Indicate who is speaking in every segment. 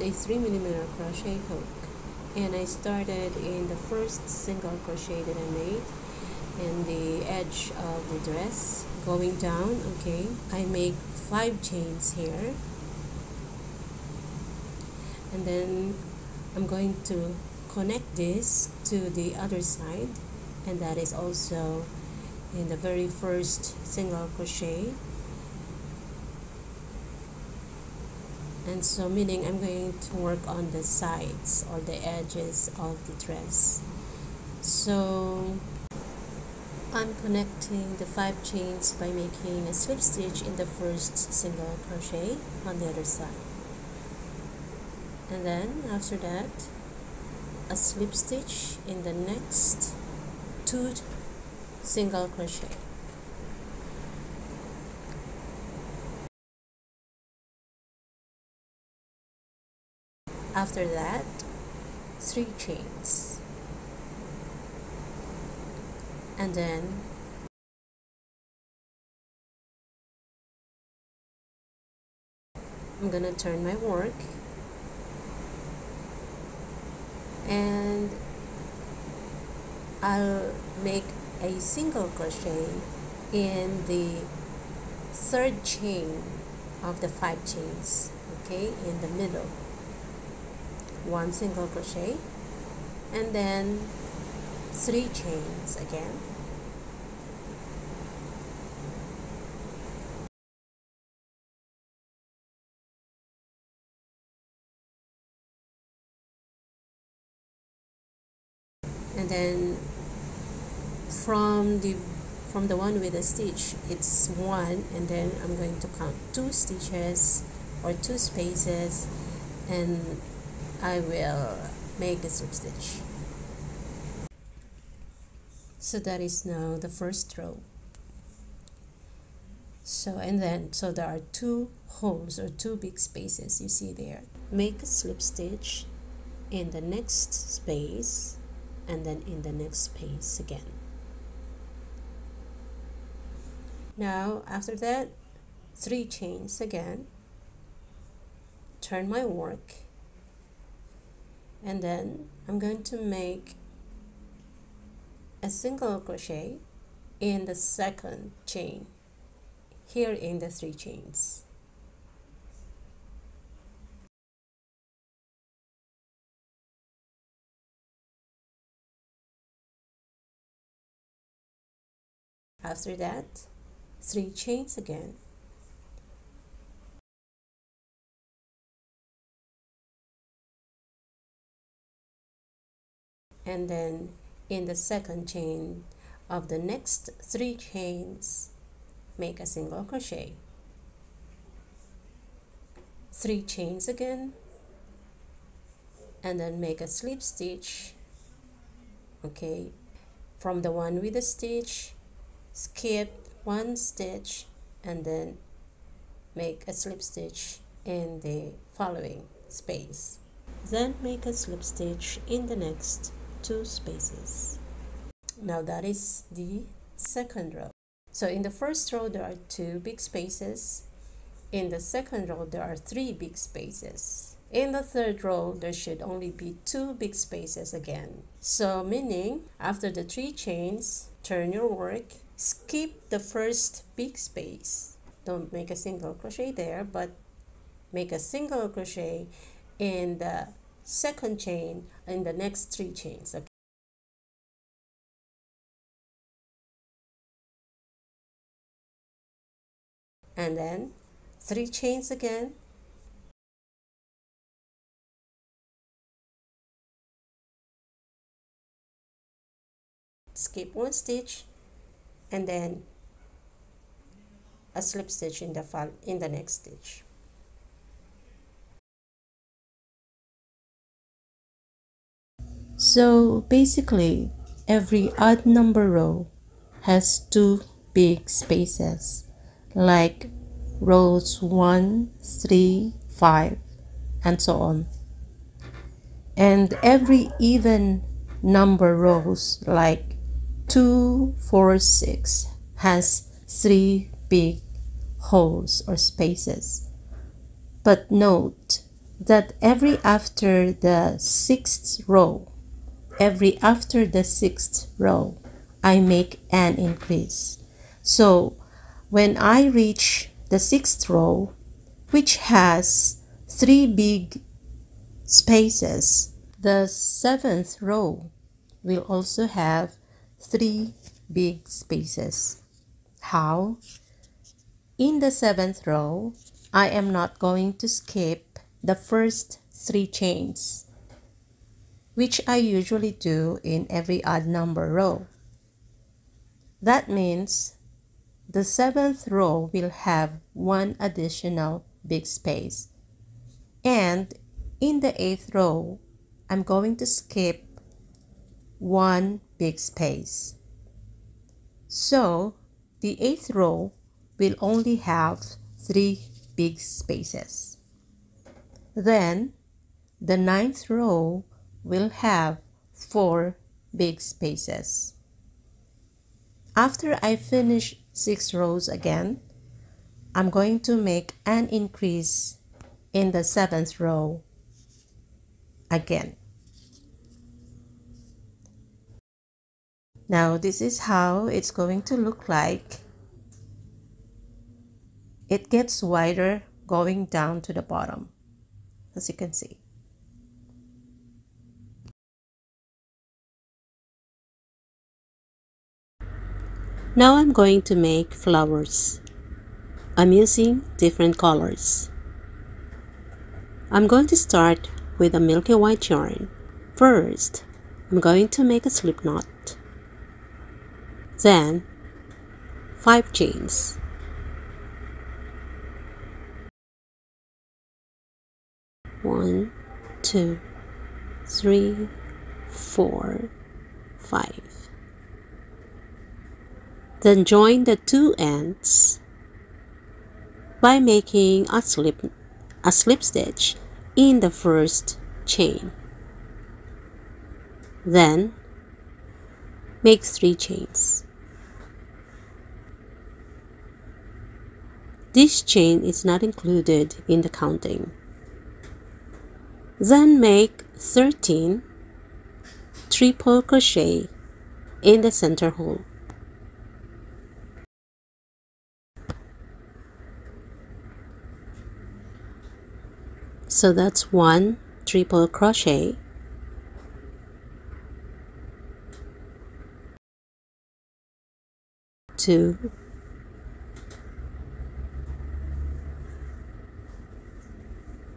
Speaker 1: a 3mm crochet hook, and I started in the first single crochet that I made in the edge of the dress, going down. Okay, I make 5 chains here, and then I'm going to connect this to the other side, and that is also in the very first single crochet. And so meaning I'm going to work on the sides or the edges of the dress. So I'm connecting the 5 chains by making a slip stitch in the first single crochet on the other side, and then after that a slip stitch in the next 2 single crochet. After that, 3 chains, and then I'm gonna turn my work, and I'll make a single crochet in the 3rd chain of the 5 chains, okay, in the middle. 1 single crochet, and then 3 chains again, and then from the one with a stitch it's 1, and then I'm going to count 2 stitches or 2 spaces, and I will make a slip stitch. So that is now the first row. So there are 2 holes or 2 big spaces you see there. Make a slip stitch in the next space, and then in the next space again. Now after that, 3 chains again, turn my work, and then I'm going to make a single crochet in the 2nd chain here in the 3 chains. After that, 3 chains again, and then in the 2nd chain of the next 3 chains, make a single crochet, 3 chains again, and then make a slip stitch. Okay, from the one with the stitch, skip 1 stitch, and then make a slip stitch in the following space. Then make a slip stitch in the next 2 spaces. Now that is the 2nd row. So in the first row there are 2 big spaces. In the 2nd row there are 3 big spaces. In the 3rd row there should only be 2 big spaces again. So meaning after the 3 chains, turn your work, skip the first big space. Don't make a single crochet there, but make a single crochet in the 2nd chain in the next 3 chains. Okay. And then 3 chains again, skip 1 stitch, and then a slip stitch in the next stitch. So basically every odd number row has 2 big spaces, like rows 1, 3, 5, and so on. And every even number rows, like 2, 4, 6, has 3 big holes or spaces. But note that every after the sixth row, I make an increase. So when I reach the sixth row, which has 3 big spaces, the seventh row will also have 3 big spaces. How? In the seventh row, I am not going to skip the first 3 chains, which I usually do in every odd number row. That means the seventh row will have 1 additional big space. And in the eighth row, I'm going to skip 1 big space. So the eighth row will only have 3 big spaces. Then the ninth row will have 4 big spaces. After I finish 6 rows again, I'm going to make an increase in the 7th row again. Now this is how it's going to look like. It gets wider going down to the bottom, as you can see. Now I'm going to make flowers. I'm using different colors. I'm going to start with a milky white yarn. First, I'm going to make a slip knot. Then 5 chains. 1, 2, 3, 4, 5. Then join the 2 ends by making a slip stitch in the first chain. Then make 3 chains. This chain is not included in the counting. Then make 13 triple crochet in the center hole. So that's 1 triple crochet, 2,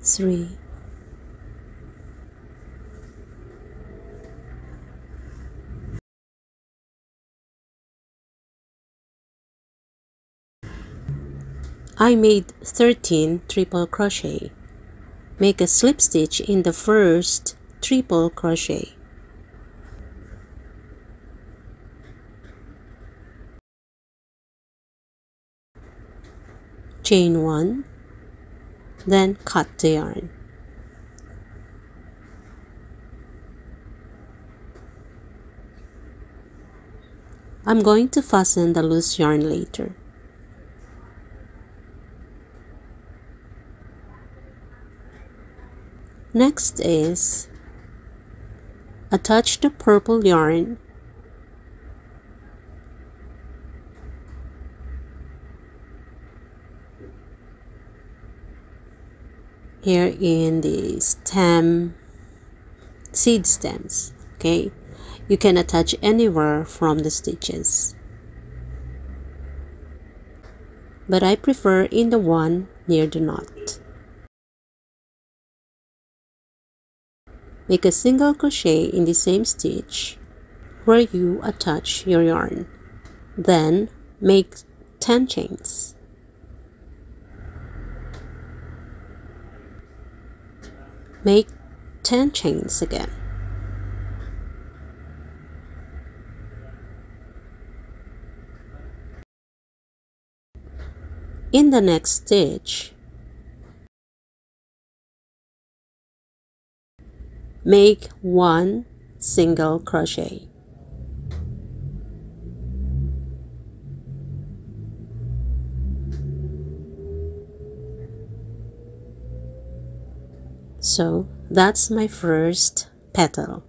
Speaker 1: 3, 13 triple crochet. Make a slip stitch in the first triple crochet. Chain 1, then cut the yarn. I'm going to fasten the loose yarn later. Next is attach the purple yarn here in the seed stems. Okay, you can attach anywhere from the stitches, but I prefer in the one near the knot. Make a single crochet in the same stitch where you attach your yarn. Then make 10 chains. Make 10 chains again. In the next stitch, make 1 single crochet. So that's my first petal.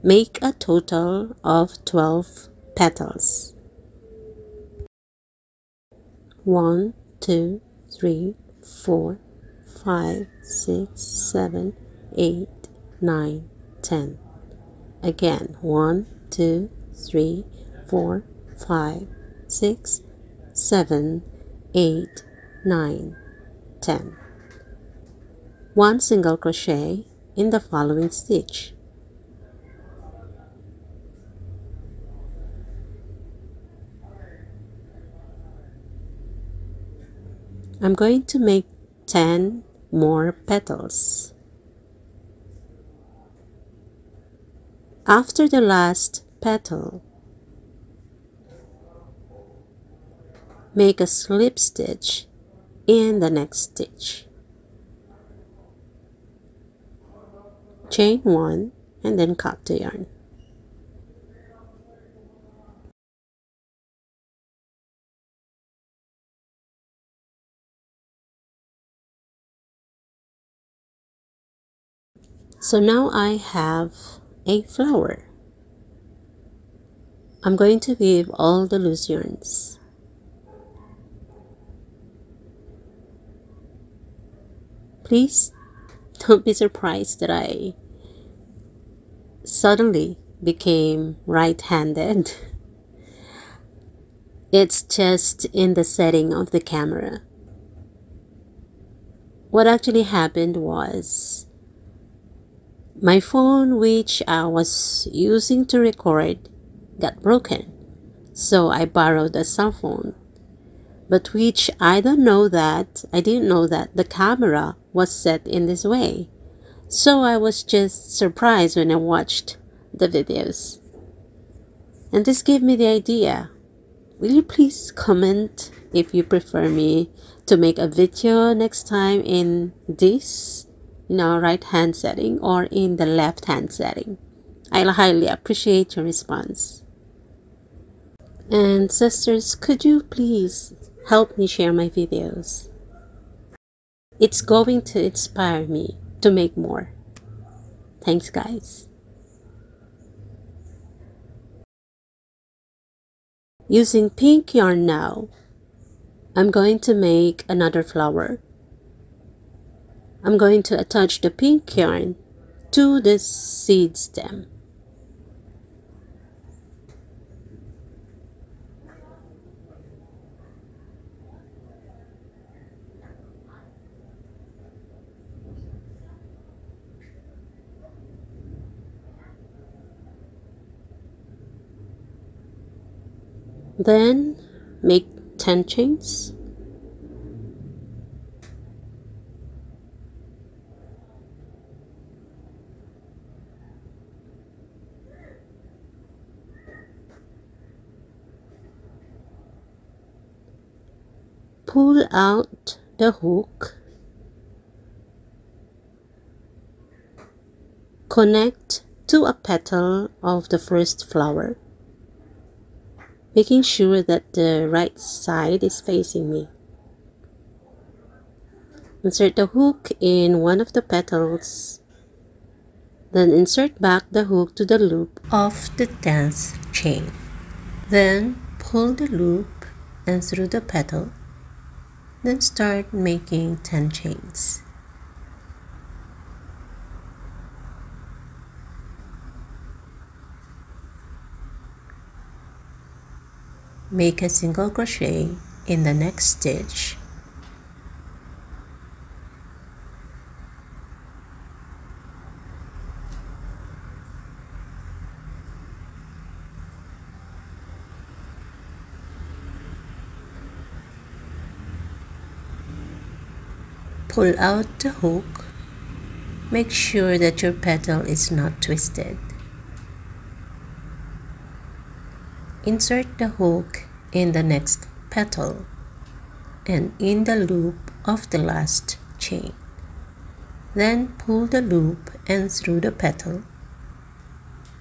Speaker 1: Make a total of 12 petals. 1, 2, 3, 4, 5, 6, 7, 8, 9, 10. Again, 1, 2, 3, 4, 5, 6, 7, 8, 9, 10. One single crochet in the following stitch. I'm going to make 10 more petals. After the last petal, make a slip stitch in the next stitch. Chain 1 and then cut the yarn. So now I have a flower. I'm going to weave all the loose yarns. Please don't be surprised that I suddenly became right-handed. It's just in the setting of the camera. What actually happened was my phone, which I was using to record, got broken. So I borrowed a cell phone, but which I didn't know that the camera was set in this way. So I was just surprised when I watched the videos. And this gave me the idea. Will you please comment if you prefer me to make a video next time in this, right hand setting or in the left hand setting? I'll highly appreciate your response. And sisters, could you please help me share my videos? It's going to inspire me to make more. Thanks, guys. Using pink yarn now, I'm going to make another flower. I'm going to attach the pink yarn to the seed stem. Then make 10 chains. Pull out the hook. Connect to a petal of the first flower, making sure that the right side is facing me. Insert the hook in one of the petals, then insert back the hook to the loop of the 10th chain. Then pull the loop and through the petal, then start making 10 chains. Make a single crochet in the next stitch. Pull out the hook. Make sure that your petal is not twisted. Insert the hook in the next petal and in the loop of the last chain. Then pull the loop and through the petal.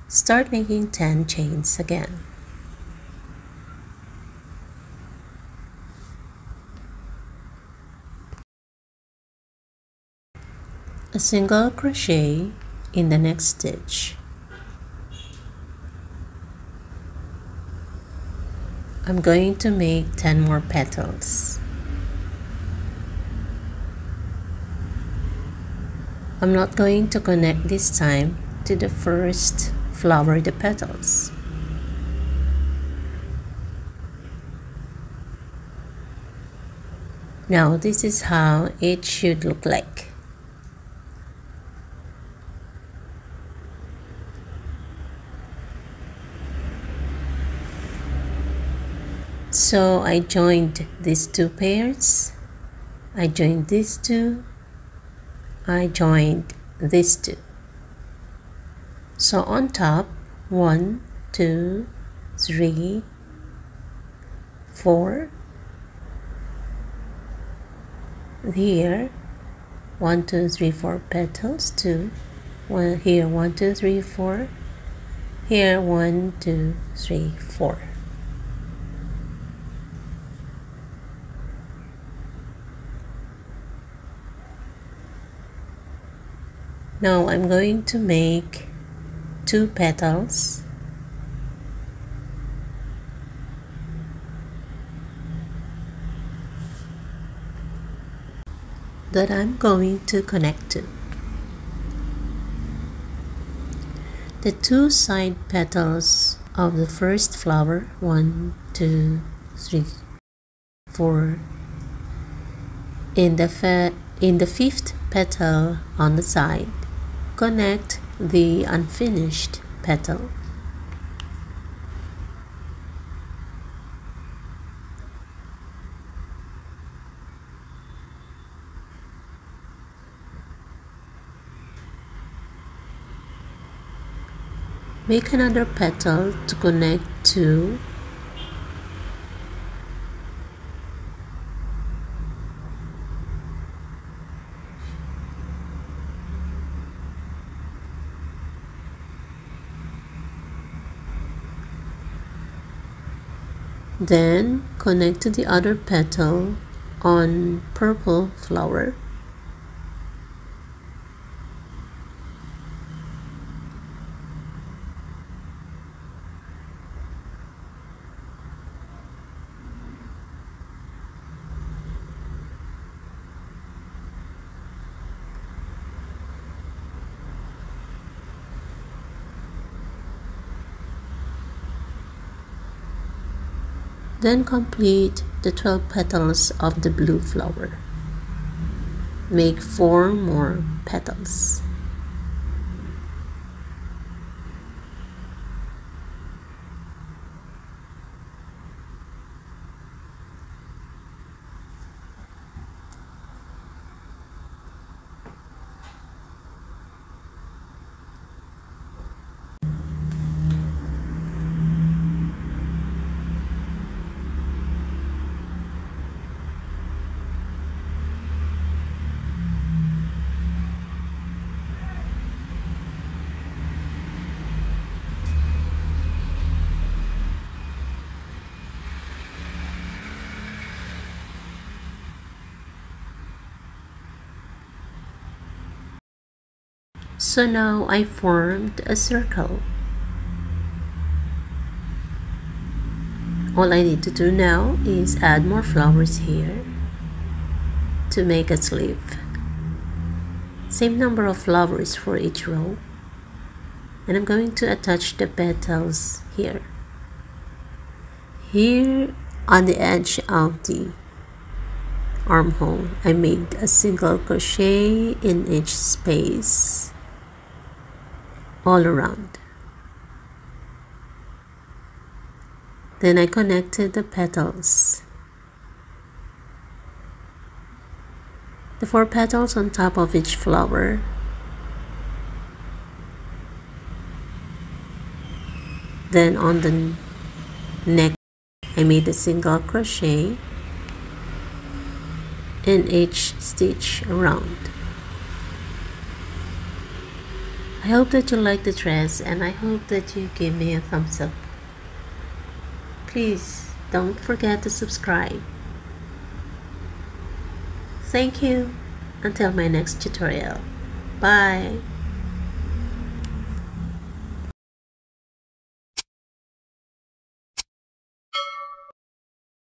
Speaker 1: Start making 10 chains again. a single crochet in the next stitch. I'm going to make 10 more petals. I'm not going to connect this time to the first flower, the petals. Now this is how it should look like. So I joined these two pairs, I joined these two, I joined these two. So on top, 1, 2, 3, 4. Here, 1, 2, 3, 4 petals, 2. One here, 1, 2, 3, 4. Here, 1, 2, 3, 4. Now I'm going to make 2 petals. That I'm going to connect to. The 2 side petals of the first flower, 1, 2, 3, 4. In the 5th petal on the side, connect the unfinished petal. Make another petal to connect to. Then connect to the other petal on purple flower. Then complete the 12 petals of the blue flower. Make 4 more petals. So now I formed a circle. All I need to do now is add more flowers here to make a sleeve. Same number of flowers for each row. And I'm going to attach the petals here. Here on the edge of the armhole, I made a single crochet in each space all around. Then I connected the petals. The 4 petals on top of each flower. Then on the neck, I made a single crochet in each stitch around. I hope that you like the dress, and I hope that you give me a thumbs up. Please don't forget to subscribe. Thank you. Until my next tutorial. Bye.